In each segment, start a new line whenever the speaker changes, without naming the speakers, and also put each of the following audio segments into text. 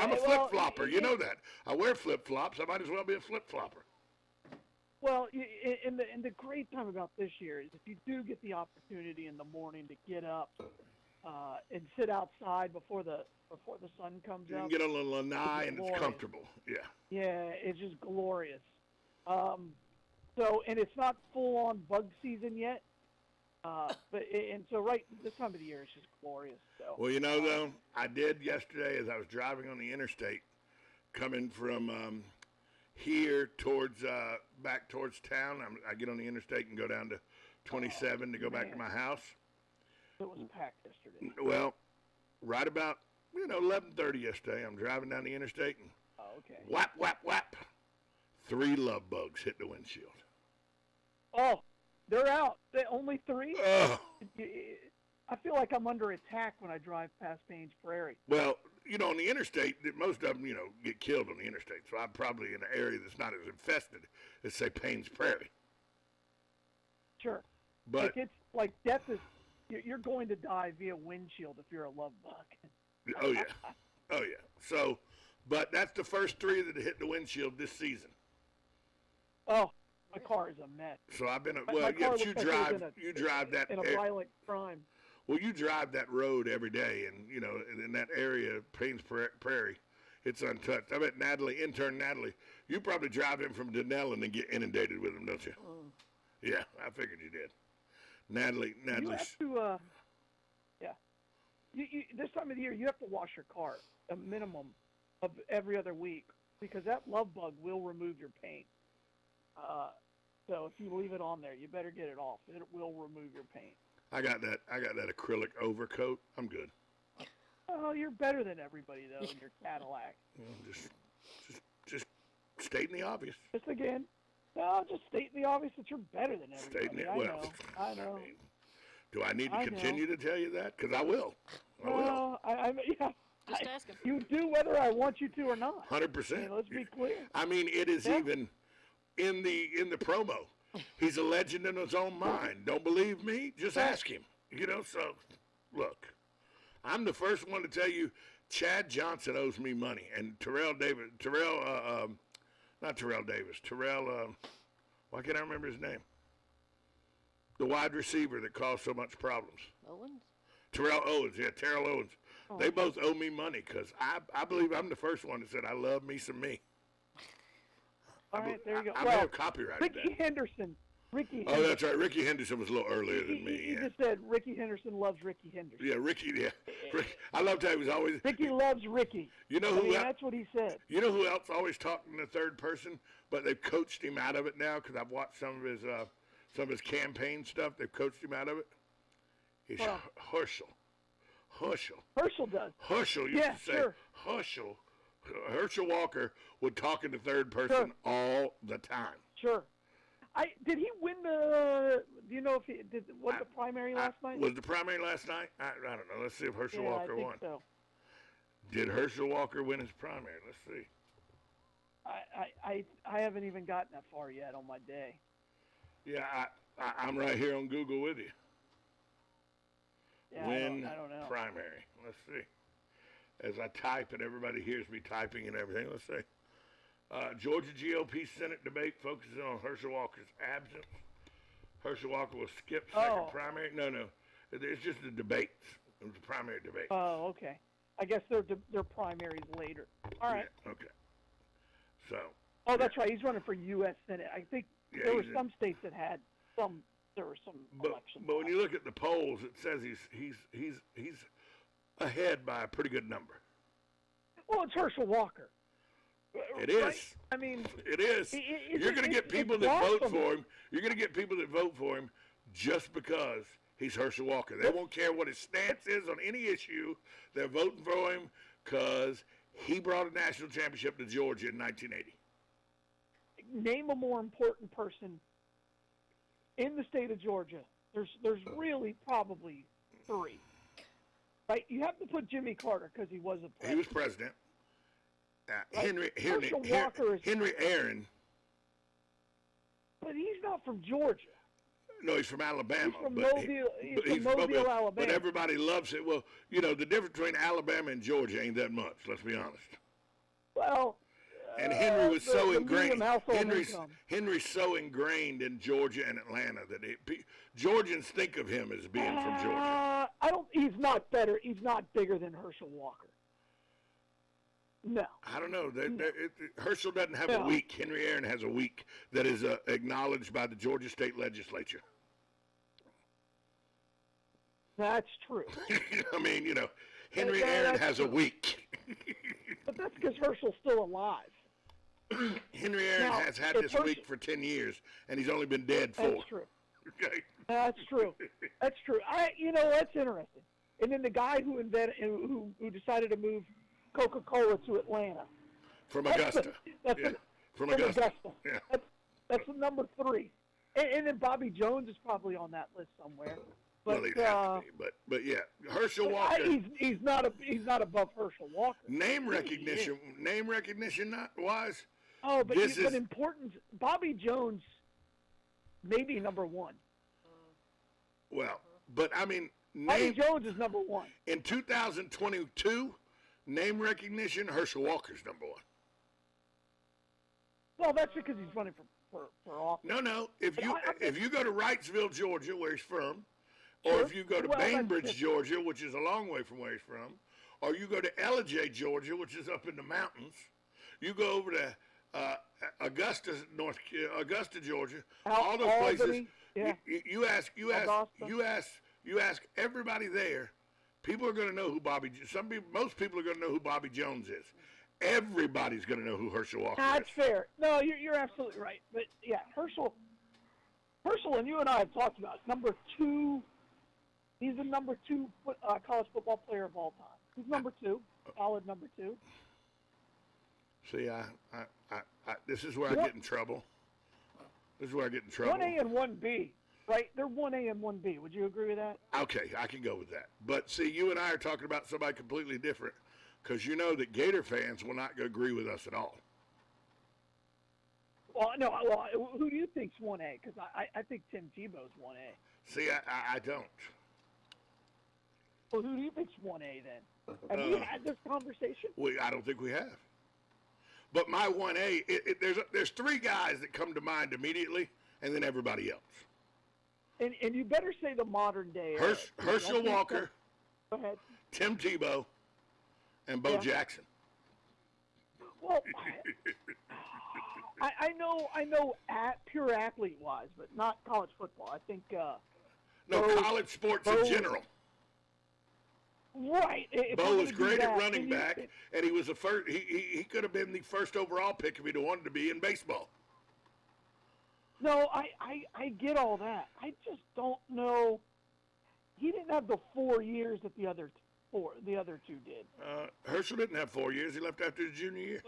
I'm a flip-flopper. You know that. I wear flip-flops. I might as well be a flip-flopper.
Well, and the great time about this year is if you do get the opportunity in the morning to get up and sit outside before the sun comes
You
up.
can get a little lanai and it's comfortable. Yeah.
Yeah, it's just glorious. So, and it's not full-on bug season yet. So right this time of the year is just glorious. So.
Well, though, I did yesterday as I was driving on the interstate, coming from here towards back towards town. I get on the interstate and go down to 27 to go back to my house.
It was packed yesterday.
Well, right about 11:30 yesterday, I'm driving down the interstate and whap whap whap, 3 love bugs hit the windshield.
Oh, they're out. Only 3?
Oh.
I feel like I'm under attack when I drive past Payne's Prairie.
Well, on the interstate, most of them, get killed on the interstate. So I'm probably in an area that's not as infested as, say, Payne's Prairie.
Sure.
But
it's like death is, you're going to die via windshield if you're a love bug.
Oh, yeah. Oh, yeah. So, but that's the first 3 that hit the windshield this season.
Oh. My car is a mess.
So I've been, you drive that
in a violent crime.
Well, you drive that road every day, and in that area, Payne's Prairie, it's untouched. I bet intern Natalie, you probably drive in from Dunham and get inundated with them, don't you? Yeah, I figured you did. Natalie.
You have to, this time of the year, you have to wash your car a minimum of every other week because that love bug will remove your paint. So if you leave it on there, you better get it off. It will remove your paint.
I got that acrylic overcoat. I'm good.
Oh, you're better than everybody though in your Cadillac.
Just stating the obvious.
Just stating the obvious that you're better than everybody.
Stating it
well. I know.
Do I need to continue to tell you that? Because I will.
Just ask him. You do whether I want you to or not.
100%.
Let's be clear.
It is even in the promo. He's a legend in his own mind. Don't believe me? Just ask him. So look, I'm the first one to tell you Chad Johnson owes me money. And why can't I remember his name? The wide receiver that caused so much problems. Terrell Owens. Oh, they both owe me money because I believe I'm the first one that said I love me some me.
All right, there you go.
I may have copyrighted
Ricky
that.
Henderson.
Oh, that's right. Ricky Henderson was a little earlier than me.
He just said Ricky Henderson loves Ricky Henderson.
Yeah, Ricky. I loved how he was always.
Ricky loves Ricky. That's what he said.
You know who else always talked in the third person, but they've coached him out of it now because I've watched some of his campaign stuff. They've coached him out of it. He's Herschel.
Herschel does.
Herschel used to say
sure.
Herschel Walker would talk in the third person all the time.
Sure. Did he win the? Do you know if he did? Was the primary last night?
Was the primary last night? I don't know. Let's see if Herschel Walker
I think
won.
So.
Did Herschel Walker win his primary? Let's see.
I haven't even gotten that far yet on my day.
Yeah, I'm right here on Google with you.
Yeah,
Win
I don't know.
Primary. Let's see. As I type and everybody hears me typing and everything, let's see. Georgia GOP Senate debate focuses on Herschel Walker's absence. Herschel Walker will skip second primary. No. It's just the debates. It was the primary debate.
Oh, okay. I guess their primaries later. All right.
Yeah, okay. So.
Oh, that's right. He's running for U.S. Senate. I think there were some states that had some. There were some elections.
But when you look at the polls, it says he's ahead by a pretty good number.
Well, it's Herschel Walker.
It is.
Right? I mean,
it is. You're going to get people that vote for him. You're going to get people that vote for him just because he's Herschel Walker. They won't care what his stance is on any issue. They're voting for him because he brought a national championship to Georgia in 1980.
Name a more important person in the state of Georgia. There's really probably 3. Right? You have to put Jimmy Carter because he was a president.
He was president.
Right?
Henry Aaron.
But he's not from Georgia.
No, he's from Alabama.
He's from Mobile, Alabama.
But everybody loves it. Well, the difference between Alabama and Georgia ain't that much, let's be honest.
Well,
And Henry was so
the
ingrained.
medium household income.
Henry's so ingrained in Georgia and Atlanta that Georgians think of him as being from Georgia.
I don't. He's not better. He's not bigger than Herschel Walker. No.
I don't know. Herschel doesn't have a week. Henry Aaron has a week that is acknowledged by the Georgia State Legislature.
That's true.
I mean, Henry Aaron has a week.
But that's because Herschel's still alive.
Henry Aaron has had this week for 10 years, and he's only been dead 4.
That's true.
Okay.
That's true. That's true. That's interesting. And then the guy who decided to move Coca-Cola to Atlanta.
From Augusta. From Augusta. Yeah.
That's the number 3. And then Bobby Jones is probably on that list somewhere. But,
well, he'd have to be, but yeah, Herschel Walker.
He's not above Herschel Walker.
Name recognition not wise.
Oh, but importance. Bobby Jones, maybe number 1.
Well, but I mean,
Bobby Jones is number 1
in 2022. Name recognition, Herschel Walker's number 1.
Well, that's because he's running for office.
No. If you go to Wrightsville, Georgia, where he's from, or
Sure.
if you go to Bainbridge, Georgia, which is a long way from where he's from, or you go to Ellijay, Georgia, which is up in the mountains, you go over to Augusta, Georgia, all those places.
Yeah.
You ask everybody there. People are going to know who most people are going to know who Bobby Jones is. Everybody's going to know who Herschel Walker is.
That's fair. No, you're absolutely right. But yeah, Herschel, and you and I have talked about it. Number 2. He's the number 2 college football player of all time. He's number 2, solid number 2.
See, this is where I get in trouble.
1A and 1B, right? They're 1A and 1B. Would you agree with that?
Okay, I can go with that. But see, you and I are talking about somebody completely different, because you know that Gator fans will not agree with us at all.
Well, no. Well, who do you think's 1A? Because I think Tim Tebow's 1A.
See, I don't.
Well, who do you think's 1A then? Have we had this conversation?
I don't think we have. But my 1A, there's 3 guys that come to mind immediately, and then everybody else.
And you better say the modern day.
Herschel Walker,
go ahead.
Tim Tebow, and Bo Jackson.
Well, I know pure athlete wise, but not college football. I think
college sports in general.
Right.
Bo was great at running back, and he was the first. He could have been the first overall pick if he'd wanted to be in baseball.
No, I get all that. I just don't know. He didn't have the 4 years that the other 2 did.
Herschel didn't have 4 years. He left after his junior year.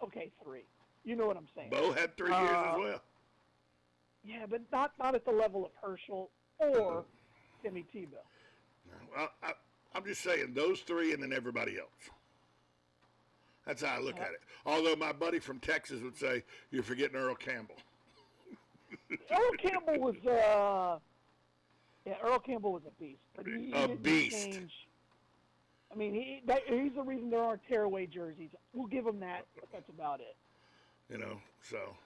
Okay, 3. You know what I'm saying.
Bo had 3 years as well.
Yeah, but not at the level of Herschel or Timmy Tebow.
Well, I'm just saying those 3 and then everybody else. That's how I look at it. Although my buddy from Texas would say, you're forgetting Earl Campbell.
Earl Campbell was Earl Campbell was a beast. But he didn't
beast.
Change. I mean, he's the reason there aren't tearaway jerseys. We'll give him that, but that's about it.
So,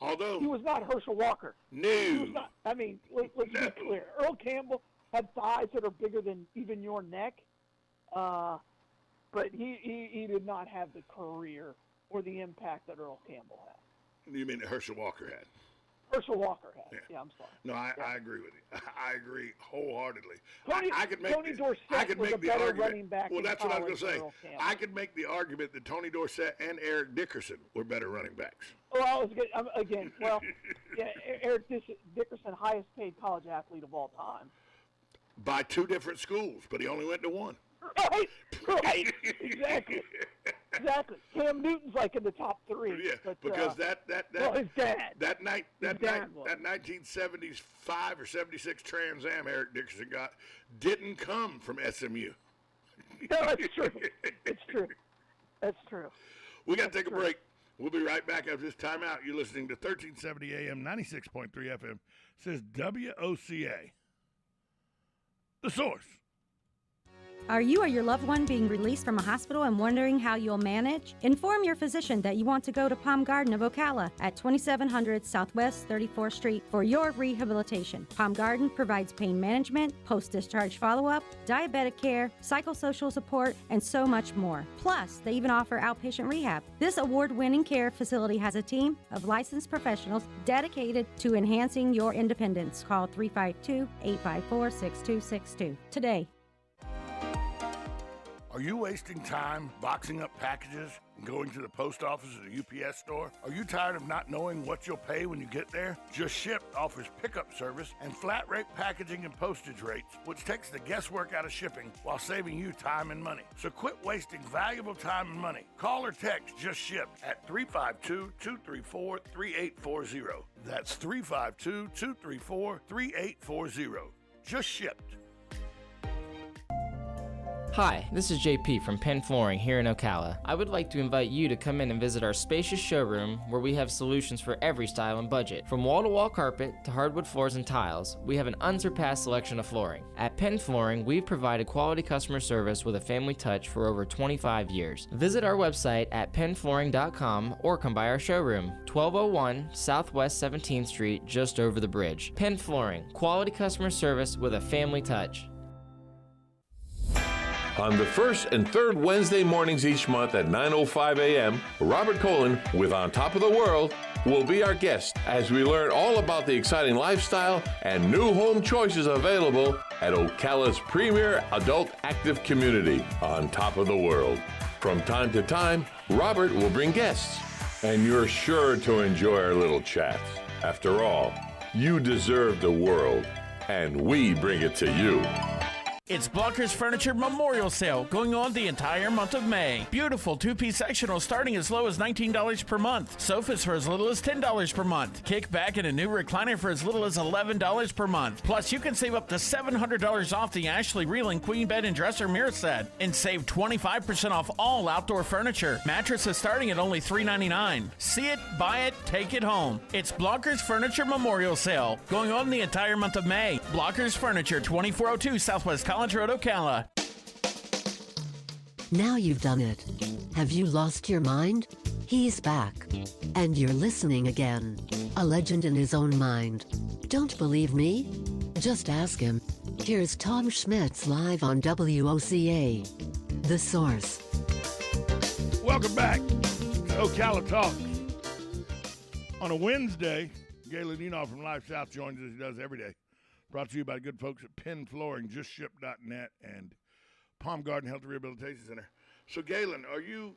although
he was not Herschel Walker.
No.
He was not. I mean, let's be clear. Earl Campbell had thighs that are bigger than even your neck, but he did not have the career or the impact that Earl Campbell had.
You mean that Herschel Walker had?
Herschel Walker had. Yeah, I'm sorry.
No, I agree with you. I agree wholeheartedly.
Tony Dorsett was a better running back.
Well, that's what I was
going
to say. I could make the argument that Tony Dorsett and Eric Dickerson were better running backs.
Well, Eric Dickerson, highest paid college athlete of all time.
By 2 different schools, but he only went to 1.
Right, exactly. Cam Newton's like in the top 3.
Yeah,
but,
because
his dad.
That 1975 or 76 Trans Am Eric Dickerson got didn't come from SMU.
No, that's true. It's true. That's true.
We got to take a break. We'll be right back after this timeout. You're listening to 1370 AM, 96.3 FM. It says WOCA. The Source.
Are you or your loved one being released from a hospital and wondering how you'll manage? Inform your physician that you want to go to Palm Garden of Ocala at 2700 Southwest 34th Street for your rehabilitation. Palm Garden provides pain management, post-discharge follow-up, diabetic care, psychosocial support, and so much more. Plus, they even offer outpatient rehab. This award-winning care facility has a team of licensed professionals dedicated to enhancing your independence. Call 352-854-6262 today.
Are you wasting time boxing up packages and going to the post office or the UPS store? Are you tired of not knowing what you'll pay when you get there? Just Ship offers pickup service and flat rate packaging and postage rates, which takes the guesswork out of shipping while saving you time and money. So quit wasting valuable time and money. Call or text Just Ship at 352-234-3840. That's 352-234-3840. Just Shipped.
Hi, this is JP from Penn Flooring here in Ocala. I would like to invite you to come in and visit our spacious showroom where we have solutions for every style and budget. From wall-to-wall carpet to hardwood floors and tiles, we have an unsurpassed selection of flooring. At Penn Flooring, we've provided quality customer service with a family touch for over 25 years. Visit our website at pennflooring.com or come by our showroom, 1201 Southwest 17th Street, just over the bridge. Penn Flooring, quality customer service with a family touch.
On the first and third Wednesday mornings each month at 9:05 a.m., Robert Colin with On Top of the World will be our guest as we learn all about the exciting lifestyle and new home choices available at Ocala's premier adult active community, On Top of the World. From time to time, Robert will bring guests, and you're sure to enjoy our little chats. After all, you deserve the world, and we bring it to you.
It's Blockers Furniture Memorial Sale going on the entire month of May. Beautiful two-piece sectional starting as low as $19 per month. Sofas for as little as $10 per month. Kick back in a new recliner for as little as $11 per month. Plus, you can save up to $700 off the Ashley Reeling Queen Bed and Dresser Mirror Set. And save 25% off all outdoor furniture. Mattresses starting at only $3.99. See it, buy it, take it home. It's Blockers Furniture Memorial Sale going on the entire month of May. Blockers Furniture, 2402 Southwest College Road, Ocala.
Now you've done it. Have you lost your mind? He's back. And you're listening again. A legend in his own mind. Don't believe me? Just ask him. Here's Tom Schmitz live on WOCA. The Source.
Welcome back to Ocala Talks. On a Wednesday, Galen Enoff from Life South joins us. He does every day. Brought to you by good folks at Penn Flooring, JustShip.net, and Palm Garden Health Rehabilitation Center. So, Galen, are you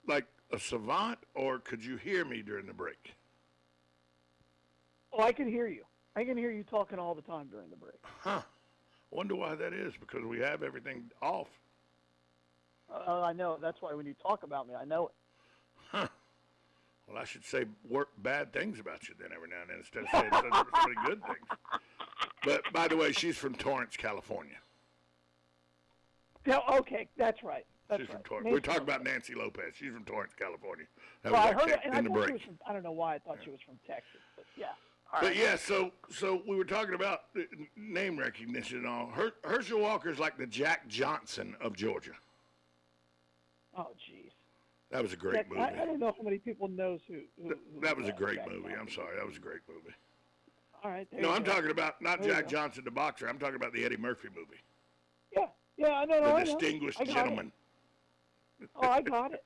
like a savant, or could you hear me during the break?
Oh, I can hear you. I can hear you talking all the time during the break.
Huh. Wonder why that is, because we have everything off.
I know. That's why when you talk about me, I know it.
Huh. Well, I should say bad things about you then every now and then instead of saying so many good things. But, by the way, she's from Torrance, California.
Yeah, okay, that's right.
She's from Torrance. We're talking about Nancy Lopez. She's from Torrance, California. That
well,
was
I heard it, and
in the break.
She was from, I don't know why I thought she was from Texas, but yeah.
But yeah, so we were talking about name recognition and all. Herschel Walker's like the Jack Johnson of Georgia.
Oh, jeez.
That was a great movie.
I don't know how many people knows who
that was a great
Jack
movie.
Johnson.
I'm sorry, that was a great movie.
All right.
No, I'm talking about not Jack Johnson, the boxer. I'm talking about the Eddie Murphy movie.
Yeah, I know.
The Distinguished Gentleman.
Oh, I got it.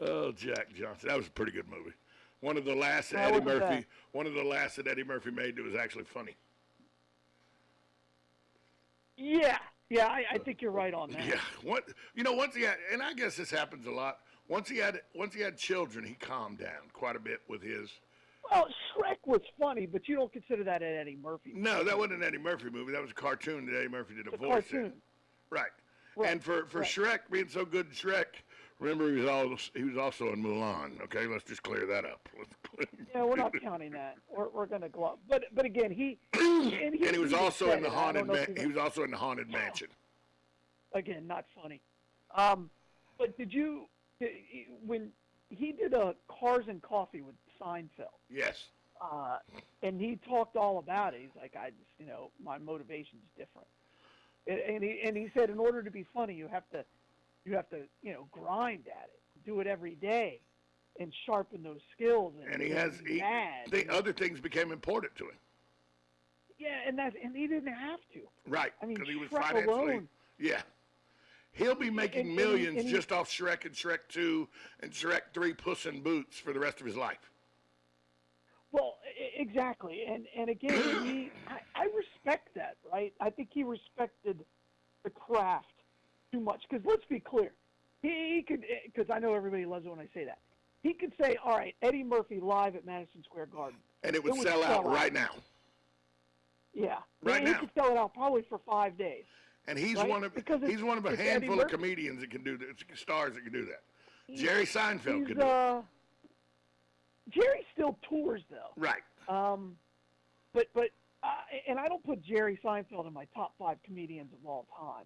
Oh, Jack Johnson. That was a pretty good movie. One of the last that Eddie Murphy made that was actually funny.
Yeah, I think you're right on that.
Yeah, once he had, and I guess this happens a lot. Once he had children, he calmed down quite a bit with his.
Well, Shrek was funny, but you don't consider that an Eddie Murphy movie.
No, that wasn't an Eddie Murphy movie. That was a cartoon that Eddie Murphy did a voice
cartoon.
in. Right. And for Shrek being so good in Shrek, remember he was also in Mulan. Okay, let's just clear that up.
Yeah, we're not counting that. We're going to go up. But again, he
was also in the haunted. He was also in the Haunted Mansion.
Again, not funny. But when he did a Cars and Coffee with Seinfeld?
Yes.
And he talked all about it. He's like, my motivation's different. And he said in order to be funny, you have to grind at it, do it every day, and sharpen those skills.
And other things became important to him.
Yeah, and he didn't have to.
Right.
I mean,
because he was
Shrek
financially.
alone.
Yeah. He'll be making millions
and
just off Shrek and Shrek 2 and Shrek 3 Puss in Boots for the rest of his life.
Well, exactly. And again, I respect that, right? I think he respected the craft too much. Because let's be clear. He could, because I know everybody loves it when I say that. He could say, all right, Eddie Murphy live at Madison Square Garden.
And it would sell out right now.
Yeah.
Right now.
He could sell it out probably for 5 days.
And he's
right?
one of a handful of comedians that can do that, stars that can do that. Jerry Seinfeld could do it.
Jerry still tours though.
Right.
But and I don't put Jerry Seinfeld in my top 5 comedians of all time,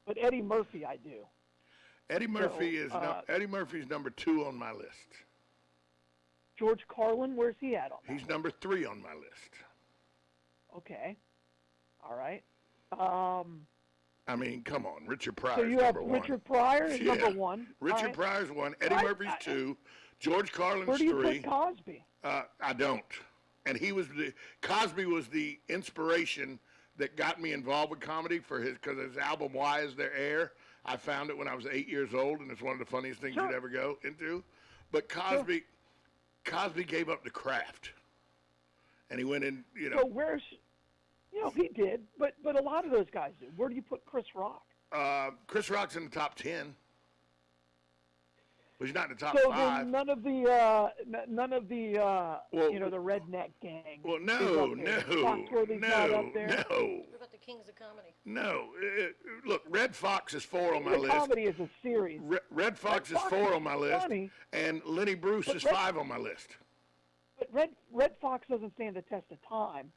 but Eddie Murphy I do.
Eddie Murphy's number 2 on my list.
George Carlin, where's he at on that?
He's number 3 on my list.
Okay. All right.
I mean, come on, Richard Pryor.
So you have Richard Pryor is number 1.
Richard Pryor's 1. Eddie Murphy's 2. George Carlin's 3.
Where do you put Cosby?
I don't. And Cosby was the inspiration that got me involved with comedy because his album Why Is There Air? I found it when I was 8 years old, and it's one of the funniest things you'd ever go into. But Cosby gave up the craft, and he went in.
So where's he did, but a lot of those guys do. Where do you put Chris Rock?
Chris Rock's in the top 10. Well, he's not in the top 5.
So then none of the the redneck gang.
Well, no.
Not up there.
No.
What about the Kings of Comedy?
No. Look, Red Fox is 4 on my list.
Comedy is a series.
Red Fox is 4 on my list,
funny,
and Lenny Bruce is 5 on my list.
But Red Fox doesn't stand the test of time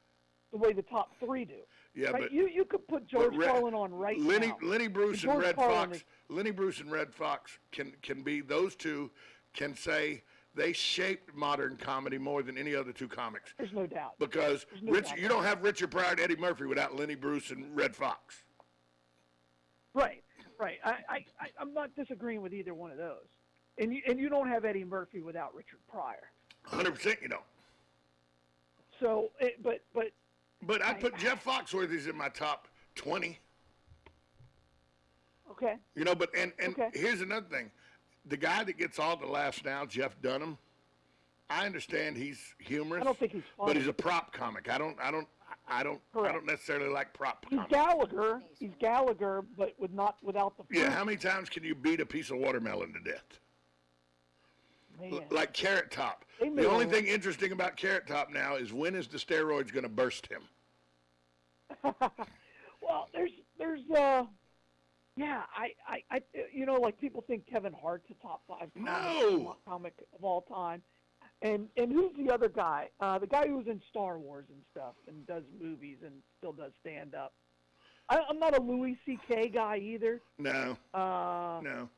the way the top 3 do.
Yeah,
right?
but
you could put George Carlin on now.
Lenny Bruce and Red Fox. Lenny Bruce and Red Fox can be, those two can say they shaped modern comedy more than any other 2 comics.
There's no doubt.
Because you don't have Richard Pryor and Eddie Murphy without Lenny Bruce and Red Fox.
Right. I'm not disagreeing with either one of those. And you don't have Eddie Murphy without Richard Pryor.
100% you don't.
So, But
I put Jeff Foxworthy's in my top 20.
Okay.
But here's another thing. The guy that gets all the laughs now, Jeff Dunham, I understand he's humorous.
I don't think he's funny.
But he's a prop comic. I don't necessarily like prop comics.
He's Gallagher, but without the fruit.
Yeah, how many times can you beat a piece of watermelon to death? Like Carrot Top. The only thing interesting about Carrot Top now is when is the steroids going to burst him?
Well, there's like people think Kevin Hart's a top 5 comic of all time. And who's the other guy? The guy who was in Star Wars and stuff and does movies and still does stand up. I'm not a Louis C.K. guy either.
No. No.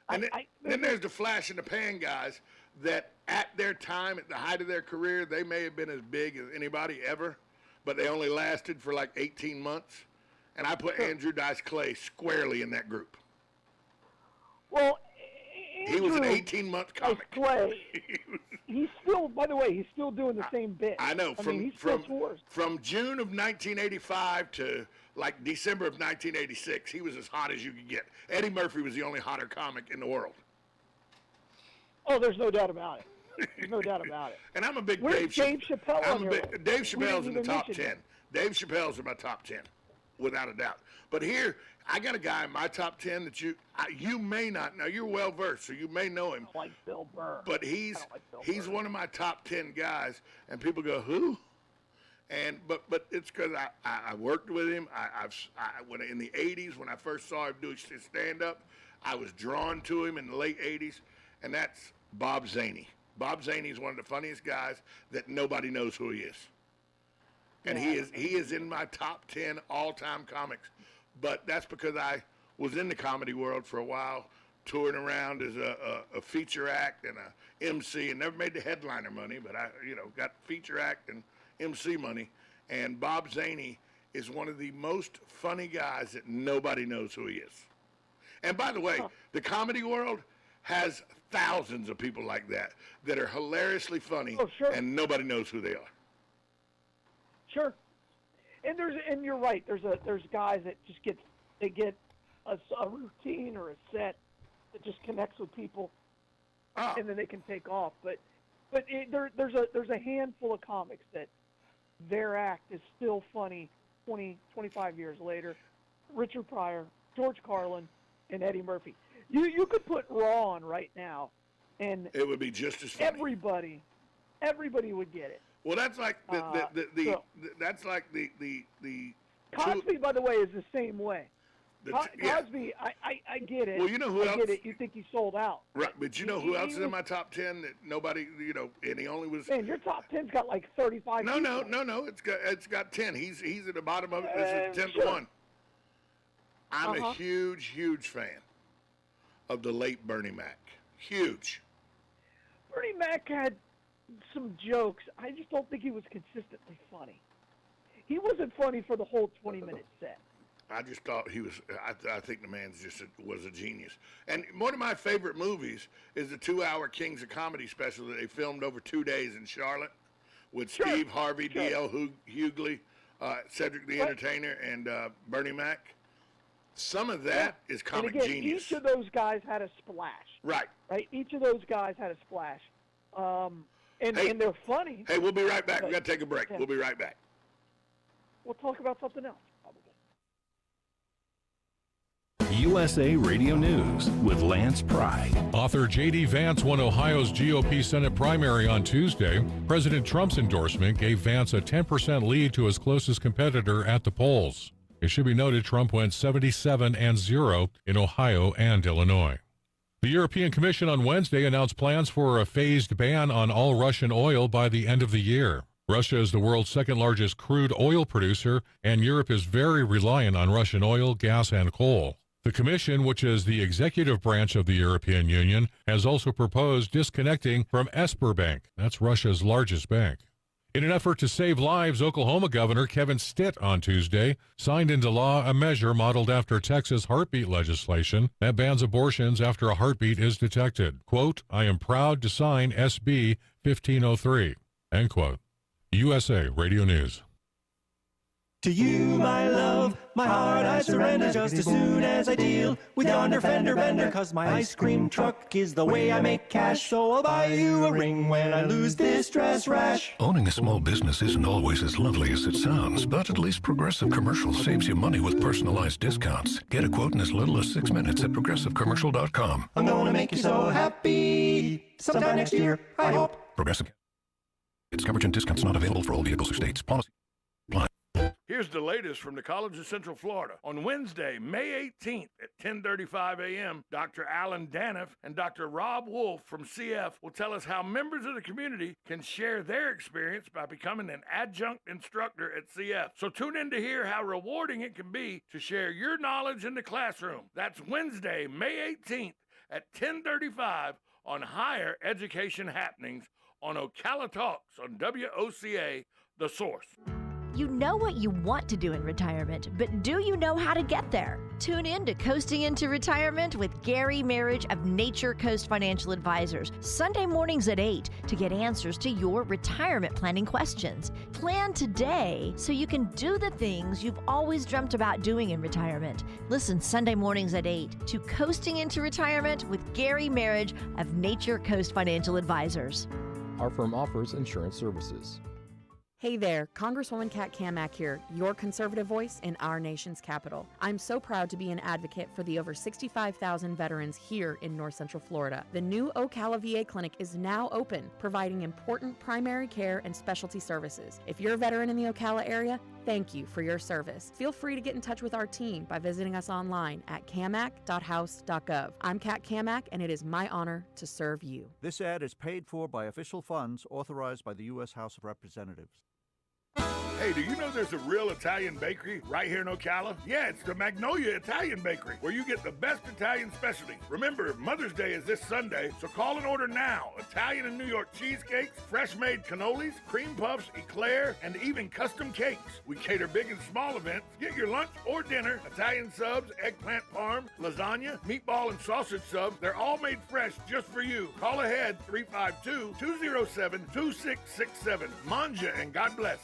And then there's the flash in the pan guys that at their time, at the height of their career, they may have been as big as anybody ever, but they only lasted for like 18 months. And I put Andrew Dice Clay squarely in that group.
Well,
he was an 18-month comic.
Clay, he's still, by the way, he's still doing the same bit.
I know. From June of 1985 to like December of 1986, he was as hot as you could get. Eddie Murphy was the only hotter comic in the world.
Oh, there's no doubt about it. There's no doubt about it.
And I'm a big
Dave Chappelle on here.
Dave Chappelle's in the top 10. Dave Chappelle's in my top 10, without a doubt. But here, I got a guy in my top 10 that you may not know. You're well versed, so you may know him.
I like Bill Burr.
But he's one of my top 10 guys, and people go, who? And but it's because I worked with him. When in the 80s, when I first saw him do his stand-up, I was drawn to him in the late 80s, and that's Bob Zaney. Bob Zaney is one of the funniest guys that nobody knows who he is. And he is in my top 10 all-time comics. But that's because I was in the comedy world for a while, touring around as a feature act and a MC, and never made the headliner money, but I got feature act and MC money. And Bob Zaney is one of the most funny guys that nobody knows who he is. And by the way, the comedy world has thousands of people like that are hilariously funny, and nobody knows who they are.
Sure. And you're right. There's guys that just get a routine or a set that just connects with people, and then they can take off. But there's a handful of comics that their act is still funny 20, 25 years later. Richard Pryor, George Carlin, and Eddie Murphy. You could put Raw on right now, and
it would be just as funny.
Everybody would get it.
Well, that's like that's like the
Cosby, by the way, is the same way. Cosby, I get it.
Well, you know who else?
I get it. You think he sold out.
Right, but you know who else is in my top 10 that nobody, and he only was.
Man, your top 10's got like 35.
No. It's got 10. He's at the bottom of it. This is 10th one. I'm a huge fan of the late Bernie Mac. Huge.
Bernie Mac had some jokes. I just don't think he was consistently funny. He wasn't funny for the whole 20-minute set.
I just thought he was. I think the man was a genius. And one of my favorite movies is the 2-hour Kings of Comedy special that they filmed over 2 days in Charlotte with Steve Harvey, D.L. Hughley, Cedric the Entertainer, and Bernie Mac. Some of that is comic
and again,
genius.
Each of those guys had a splash.
Right.
Each of those guys had a splash. And they're funny.
Hey, we'll be right back. We got to take a break. We'll be right back.
We'll talk about something else.
USA Radio News with Lance Pry.
Author J.D. Vance won Ohio's GOP Senate primary on Tuesday. President Trump's endorsement gave Vance a 10% lead to his closest competitor at the polls. It should be noted Trump went 77-0 in Ohio and Illinois. The European Commission on Wednesday announced plans for a phased ban on all Russian oil by the end of the year. Russia is the world's second-largest crude oil producer, and Europe is very reliant on Russian oil, gas, and coal. The Commission, which is the executive branch of the European Union, has also proposed disconnecting from Sberbank. That's Russia's largest bank. In an effort to save lives, Oklahoma Governor Kevin Stitt on Tuesday signed into law a measure modeled after Texas heartbeat legislation that bans abortions after a heartbeat is detected. Quote, I am proud to sign SB 1503. End quote. USA Radio News.
To you, my love, my heart I surrender just as soon as I deal with yonder fender bender. 'Cause my ice cream truck is the way I make cash, so I'll buy you a ring when I lose this dress rash.
Owning a small business isn't always as lovely as it sounds, but at least Progressive Commercial saves you money with personalized discounts. Get a quote in as little as 6 minutes at progressivecommercial.com.
I'm gonna make you so happy sometime next year, I hope.
Progressive. Its coverage and discounts not available for all vehicles or states. Policy. Apply.
Here's the latest from the College of Central Florida. On Wednesday, May 18th at 10:35 a.m., Dr. Alan Daniff and Dr. Rob Wolf from CF will tell us how members of the community can share their experience by becoming an adjunct instructor at CF. So tune in to hear how rewarding it can be to share your knowledge in the classroom. That's Wednesday, May 18th at 10:35 on Higher Education Happenings on Ocala Talks on WOCA, The Source.
You know what you want to do in retirement, but do you know how to get there? Tune in to Coasting into Retirement with Gary Marriage of Nature Coast Financial Advisors, Sunday mornings at 8 to get answers to your retirement planning questions. Plan today so you can do the things you've always dreamt about doing in retirement. Listen Sunday mornings at 8 to Coasting into Retirement with Gary Marriage of Nature Coast Financial Advisors.
Our firm offers insurance services.
Hey there, Congresswoman Kat Kamak here, your conservative voice in our nation's capital. I'm so proud to be an advocate for the over 65,000 veterans here in North Central Florida. The new Ocala VA clinic is now open, providing important primary care and specialty services. If you're a veteran in the Ocala area, thank you for your service. Feel free to get in touch with our team by visiting us online at camac.house.gov. I'm Kat Kamak, and it is my honor to serve you.
This ad is paid for by official funds authorized by the U.S. House of Representatives.
Hey, do you know there's a real Italian bakery right here in Ocala? Yeah, it's the Magnolia Italian Bakery, where you get the best Italian specialties. Remember, Mother's Day is this Sunday, so call and order now. Italian and New York cheesecakes, fresh-made cannolis, cream puffs, eclair, and even custom cakes. We cater big and small events. Get your lunch or dinner, Italian subs, eggplant parm, lasagna, meatball and sausage subs. They're all made fresh just for you. Call ahead, 352-207-2667. Manja, and God bless.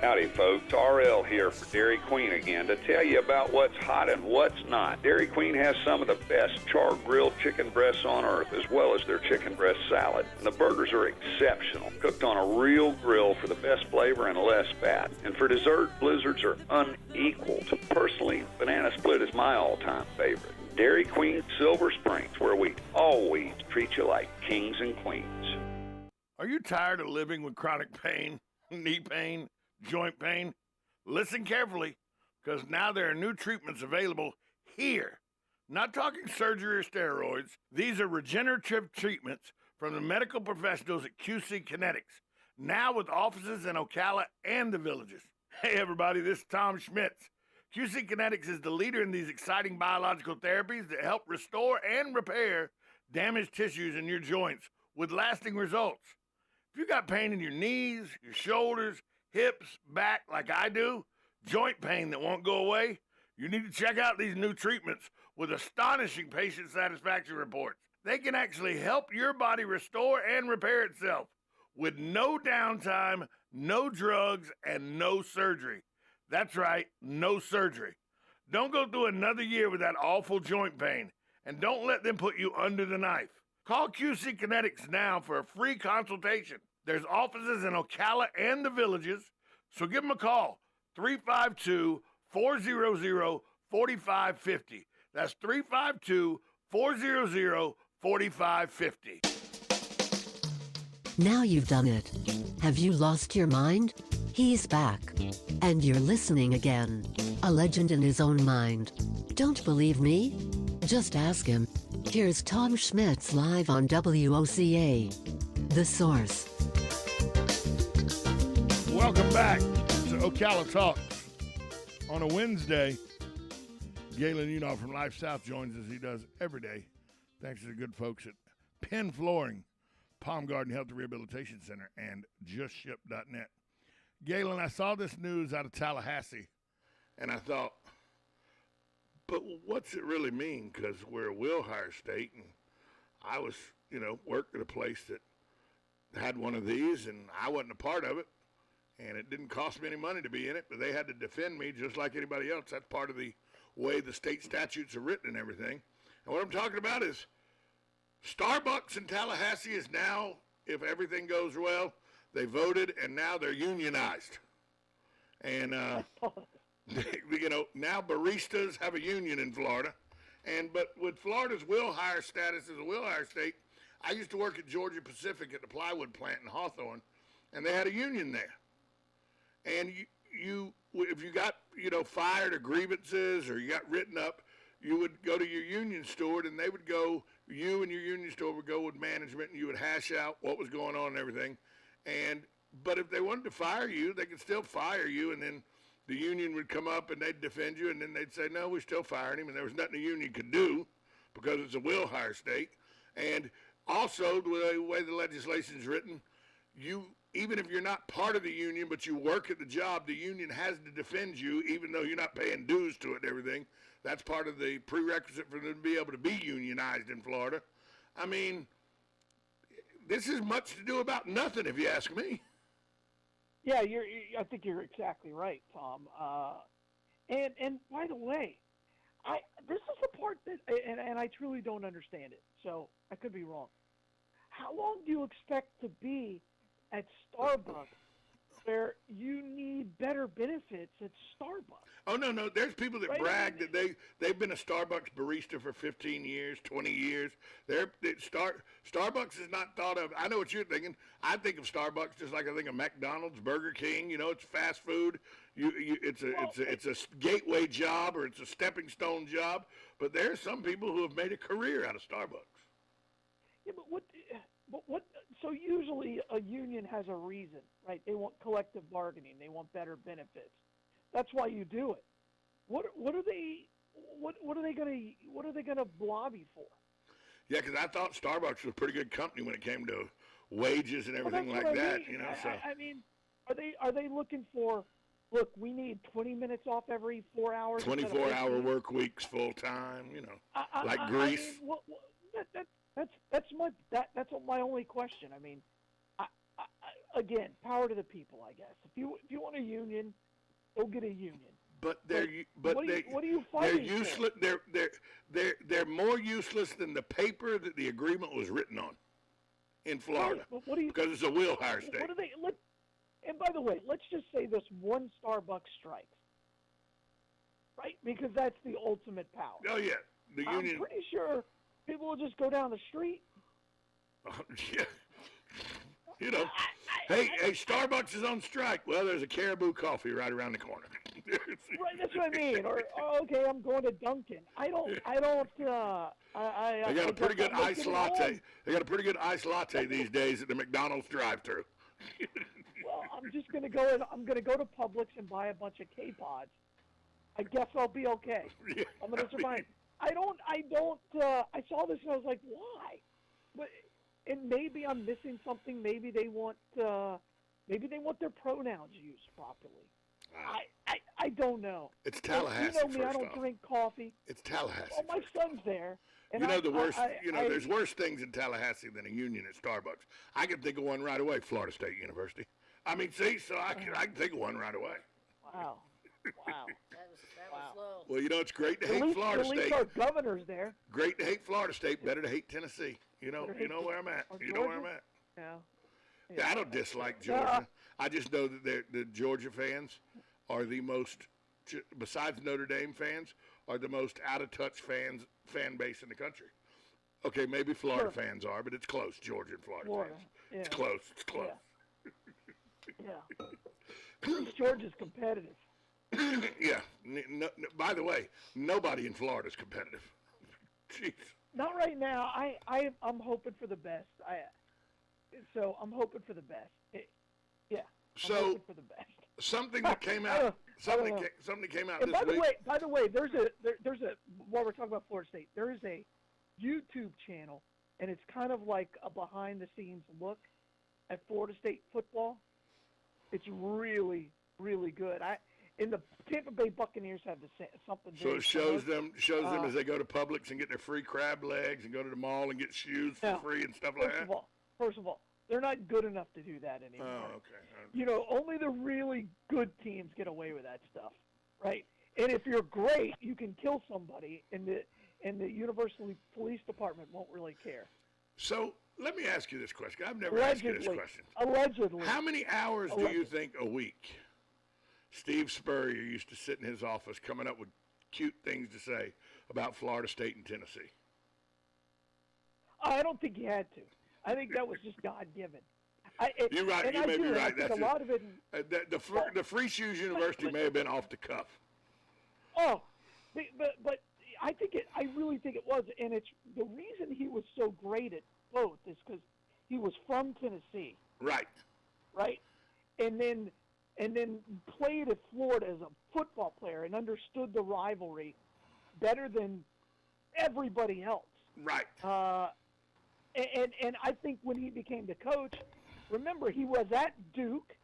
Howdy, folks. RL here for Dairy Queen again to tell you about what's hot and what's not. Dairy Queen has some of the best char-grilled chicken breasts on earth, as well as their chicken breast salad. And the burgers are exceptional, cooked on a real grill for the best flavor and less fat. And for dessert, blizzards are unequaled. Personally, banana split is my all-time favorite. Dairy Queen Silver Springs, where we always treat you like kings and queens.
Are you tired of living with chronic pain, knee pain, joint pain? Listen carefully, because now there are new treatments available here. Not talking surgery or steroids. These are regenerative treatments from the medical professionals at QC Kinetics, now with offices in Ocala and the Villages. Hey everybody, this is Tom Schmitz. QC Kinetics is the leader in these exciting biological therapies that help restore and repair damaged tissues in your joints with lasting results. If you got pain in your knees, your shoulders, hips, back like I do, joint pain that won't go away, you need to check out these new treatments with astonishing patient satisfaction reports. They can actually help your body restore and repair itself with no downtime, no drugs, and no surgery. That's right, no surgery. Don't go through another year with that awful joint pain, and don't let them put you under the knife. Call QC Kinetics now for a free consultation. There's offices in Ocala and the Villages, so give them a call, 352-400-4550. That's 352-400-4550.
Now you've done it. Have you lost your mind? He's back. And you're listening again. A legend in his own mind. Don't believe me? Just ask him. Here's Tom Schmitz live on WOCA. The Source.
Welcome back to Ocala Talks. On a Wednesday, Galen Unoff from Life South joins us. He does every day, thanks to the good folks at Penn Flooring, Palm Garden Health and Rehabilitation Center, and JustShip.net. Galen, I saw this news out of Tallahassee, and I thought, but what's it really mean? Because we're a will hire state, and I was, worked at a place that had one of these, and I wasn't a part of it, and it didn't cost me any money to be in it, but they had to defend me just like anybody else. That's part of the way the state statutes are written and everything. And what I'm talking about is Starbucks in Tallahassee is now, if everything goes well, they voted, and now they're unionized. And, now baristas have a union in Florida. But with Florida's will hire status as a will hire state, I used to work at Georgia Pacific at the plywood plant in Hawthorne, and they had a union there. And you if you got, fired or grievances or you got written up, you would go to your union steward, and they would go, you and your union steward would go with management, and you would hash out what was going on and everything. But if they wanted to fire you, they could still fire you, and then the union would come up and they'd defend you, and then they'd say, no, we're still firing him, and there was nothing the union could do because it's a will hire state. And also, the way the legislation is written, even if you're not part of the union, but you work at the job, the union has to defend you, even though you're not paying dues to it and everything. That's part of the prerequisite for them to be able to be unionized in Florida. I mean, this is much to do about nothing, if you ask me.
Yeah, I think you're exactly right, Tom. And by the way, this is the part that, and I truly don't understand it, so I could be wrong. How long do you expect to be at Starbucks where you need better benefits at Starbucks?
Oh, no. There's people that brag that they've been a Starbucks barista for 15 years, 20 years. Starbucks is not thought of. I know what you're thinking. I think of Starbucks just like I think of McDonald's, Burger King. It's fast food. It's a gateway job, or it's a stepping stone job. But there are some people who have made a career out of Starbucks.
Yeah, but what? So usually a union has a reason, right? They want collective bargaining. They want better benefits. That's why you do it. What are they gonna lobby for?
Yeah, because I thought Starbucks was a pretty good company when it came to wages and everything like that.
mean.
You know, so
I mean, are they looking for? Look, we need 20 minutes off every 4 hours.
24-hour work weeks, full time. You know, like Greece.
I mean, that's my only question. I mean, again, power to the people, I guess. If you want a union, go get a union.
But
what are you fighting
they're useless. For? They're more useless than the paper that the agreement was written on in Florida.
Right,
because it's a will hire state.
What do they? And by the way, let's just say this one Starbucks strikes, right? Because that's the ultimate power.
Oh yeah, the union.
I'm pretty sure people will just go down the street.
Yeah. You know, hey, Starbucks is on strike. Well, there's a Caribou Coffee right around the corner.
Right, that's what I mean. Or okay, I'm going to Dunkin'. I don't.
They got a pretty good iced latte. They got a pretty good iced latte these days at the McDonald's drive-thru.
Well, I'm just gonna go. I'm gonna go to Publix and buy a bunch of K-Pods. I guess I'll be okay.
Yeah,
I'm gonna survive. I saw this and I was like, why? But and maybe I'm missing something. Maybe they want their pronouns used properly. I don't know.
It's Tallahassee.
You know me. I don't drink coffee.
It's Tallahassee.
Well, my son's there. And
you know the worst. There's worse things in Tallahassee than a union at Starbucks. I can think of one right away. Florida State University. I mean, see, so I can think of one right away.
Wow.
That was low.
Well, you know, it's great to hate Florida State.
At least our governor's there.
Great to hate Florida State. Better to hate Tennessee. You know where I'm at. You know where I'm at.
Yeah.
I don't dislike Georgia. I just know that the Georgia fans are the most, besides Notre Dame fans, are the most out-of-touch fan base in the country. Okay, maybe Florida fans are, but it's close, Georgia and Florida fans.
Yeah.
It's close. It's close.
Yeah. Georgia's competitive.
Yeah. By the way, nobody in Florida is competitive. Jeez.
Not right now. I'm hoping for the best. I'm hoping for the best.
So
hoping for the best.
Something that came out. Something came out
and
this week.
By the way, there's a while we're talking about Florida State, there is a YouTube channel, and it's kind of like a behind-the-scenes look at Florida State football. It's really, really good. And the Tampa Bay Buccaneers have something.
So it shows them as they go to Publix and get their free crab legs and go to the mall and get shoes for free and stuff like that.
First of all, they're not good enough to do that anymore.
Oh, okay.
You know, only the really good teams get away with that stuff, right? And if you're great, you can kill somebody, and the University Police Department won't really care.
So let me ask you this question. I've never asked you this question.
Allegedly.
How many hours do you think a week Steve Spurrier used to sit in his office coming up with cute things to say about Florida State and Tennessee?
I don't think he had to. I think that was just God-given.
You're right. You may be right.
That's a lot of it.
The Free Shoes University may have been off the cuff.
Oh, but I really think it was, and it's the reason he was so great at both is because he was from Tennessee.
Right.
Right, and then played at Florida as a football player and understood the rivalry better than everybody else.
Right.
And I think when he became the coach, remember he was at Duke.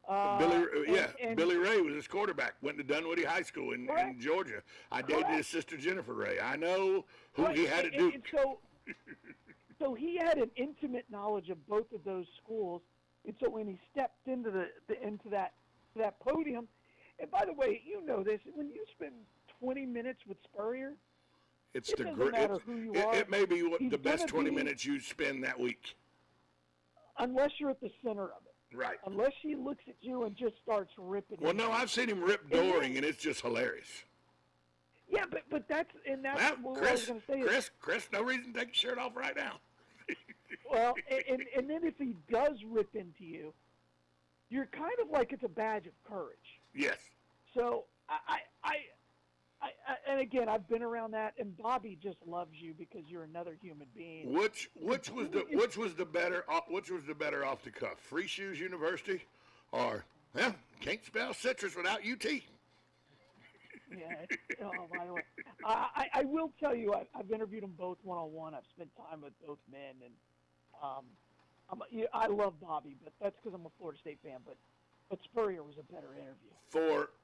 Billy Ray was his quarterback. Went to Dunwoody High School in Georgia. I dated his sister Jennifer Ray. I know who he had at Duke.
And so he had an intimate knowledge of both of those schools. And so when he stepped into that podium, and by the way, you know this, when you spend 20 minutes with Spurrier, it doesn't matter who you are.
It may be the best 20 minutes you spend that week.
Unless you're at the center of it.
Right.
Unless he looks at you and just starts ripping.
Well, no, I've seen him rip Doring, and it's just hilarious.
Yeah, but that's what I was going to say.
Chris, no reason to take your shirt off right now.
Well, and then if he does rip into you, you're kind of like it's a badge of courage.
Yes.
So and again, I've been around that, and Bobby just loves you because you're another human being.
Which was the better off the cuff? Free Shoes University, or can't spell citrus without UT.
Yeah. Oh, by the way, I will tell you, I've interviewed them both one-on-one. I've spent time with both men, and I love Bobby, but that's because I'm a Florida State fan. But Spurrier was a better interview.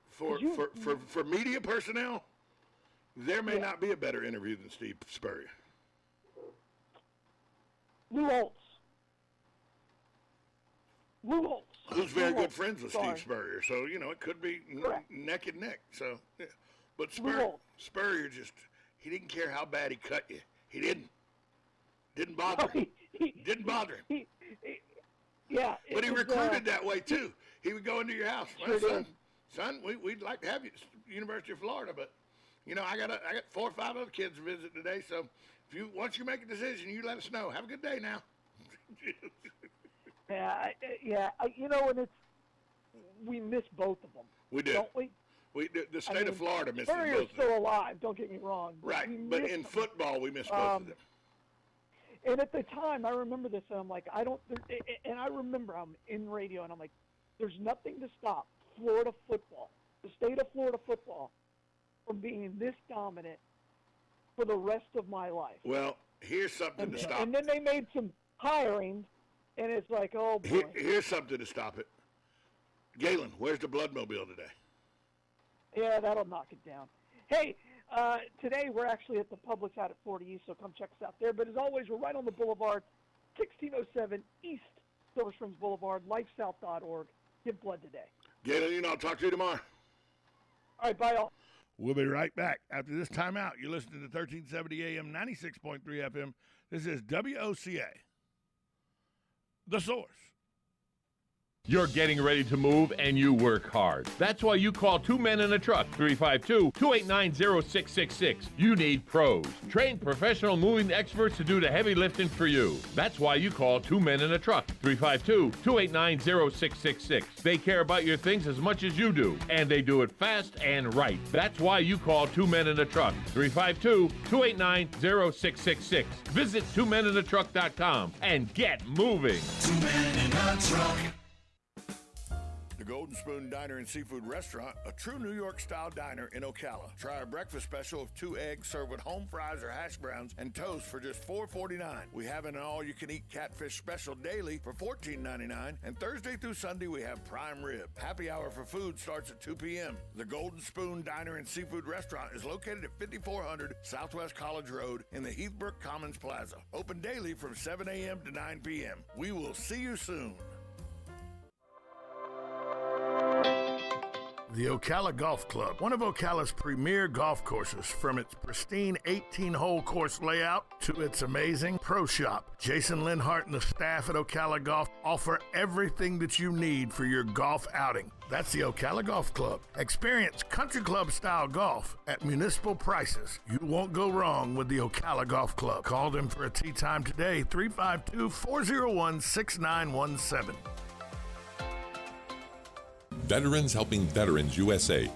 For media personnel, there may not be a better interview than Steve Spurrier.
Lou Holtz.
Who's very good friends with Steve Spurrier, so it could be neck and neck. So, yeah. But Spurrier he didn't care how bad he cut you. He didn't bother him. Didn't bother him. But he recruited that way too. He would go into your house. Well, son, we'd like to have you at University of Florida, but I got 4 or 5 other kids to visit today. So once you make a decision, you let us know. Have a good day now.
And we miss both of them.
We do,
don't we?
The state of Florida misses both of them.
Spurrier's still alive. Don't get me wrong.
Right, but in football, we miss both of them.
And at the time, I remember this, and I'm like, and I remember I'm in radio, and I'm like, there's nothing to stop Florida football, the state of Florida football, from being this dominant for the rest of my life.
Well, here's something to stop.
And then they made some hiring, and it's like, oh boy.
Here's something to stop it. Galen, where's the Bloodmobile today?
Yeah, that'll knock it down. Hey, today we're actually at the Publix out at 40 East, so come check us out there. But as always, we're right on the boulevard, 1607 East Silver Springs Boulevard, lifesouth.org. Give blood today.
Galen, I'll talk to you tomorrow.
All right, bye all.
We'll be right back after this timeout. You're listening to 1370 AM, 96.3 FM. This is WOCA, The Source.
You're getting ready to move and you work hard. That's why you call Two Men in a Truck, 352-289-0666. You need pros. Trained professional moving experts to do the heavy lifting for you. That's why you call Two Men in a Truck, 352-289-0666. They care about your things as much as you do, and they do it fast and right. That's why you call Two Men in a Truck, 352-289-0666. Visit twomeninatruck.com and get moving.
2 Men in a Truck.
The Golden Spoon Diner and Seafood Restaurant, a true New York-style diner in Ocala. Try our breakfast special of 2 eggs served with home fries or hash browns and toast for just $4.49. We have an all-you-can-eat catfish special daily for $14.99, and Thursday through Sunday we have prime rib. Happy hour for food starts at 2 p.m. The Golden Spoon Diner and Seafood Restaurant is located at 5400 Southwest College Road in the Heathbrook Commons Plaza. Open daily from 7 a.m. to 9 p.m. We will see you soon. The Ocala Golf Club, one of Ocala's premier golf courses, from its pristine 18-hole course layout to its amazing pro shop. Jason Linhart and the staff at Ocala Golf offer everything that you need for your golf outing. That's the Ocala Golf Club. Experience country club style golf at municipal prices. You won't go wrong with the Ocala Golf Club. Call them for a tee time today, 352-401-6917.
Veterans Helping Veterans USA